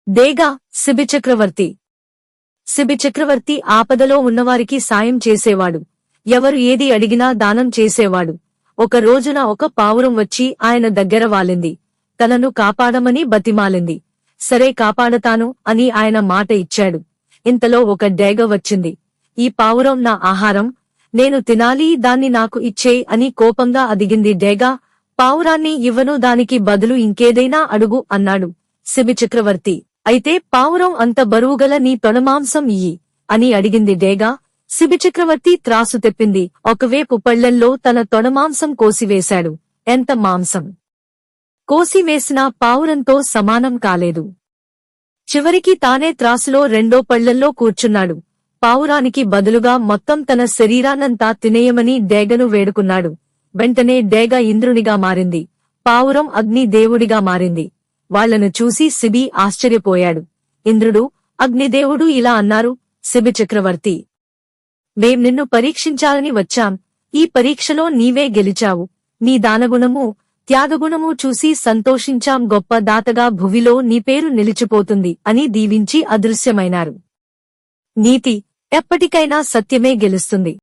డేగా సిబి చక్రవర్తి. సిబి చక్రవర్తి ఆపదలో ఉన్నవారికి సాయం చేసేవాడు. ఎవరు ఏది అడిగినా దానం చేసేవాడు. ఒక రోజున ఒక పావురం వచ్చి ఆయన దగ్గర వాలింది. తనను కాపాడమని బతిమాలింది. సరే కాపాడతాను అని ఆయన మాట ఇచ్చాడు. ఇంతలో ఒక డేగ వచ్చింది. ఈ పావురం నా ఆహారం, నేను తినాలి, దాన్ని నాకు ఇచ్చేయ్ అని కోపంగా అడిగింది డేగ. పావురాన్ని ఇవ్వను, దానికి బదులు ఇంకేదైనా అడుగు అన్నాడు సిబి చక్రవర్తి. అయితే పావురం అంత బరువుగల నీ తొడమాంసం ఇయ్యి అని అడిగింది డేగ. సిబి చక్రవర్తి త్రాసు తెప్పింది. ఒకవేపు పళ్లెంలో తన తొడమాంసం కోసివేశాడు. ఎంత మాంసం కోసివేసినా పావురంతో సమానం కాలేదు. చివరికి తానే త్రాసులో రెండో పళ్లెంలో కూర్చున్నాడు. పావురానికి బదులుగా మొత్తం తన శరీరాన్నంతా తినేయమని డేగను వేడుకున్నాడు. వెంటనే డేగ ఇంద్రునిగా మారింది. పావురం అగ్ని దేవుడిగా మారింది. వాళ్లను చూసి సిబి ఆశ్చర్యపోయాడు. ఇంద్రుడు, అగ్నిదేవుడు ఇలా అన్నారు. సిబి చక్రవర్తి, మేం నిన్ను పరీక్షించాలని వచ్చాం. ఈ పరీక్షలో నీవే గెలిచావు. నీ దానగుణము, త్యాగగుణము చూసి సంతోషించాం. గొప్ప దాతగా భువిలో నీ పేరు నిలిచిపోతుంది అని దీవించి అదృశ్యమైనారు. నీతి, ఎప్పటికైనా సత్యమే గెలుస్తుంది.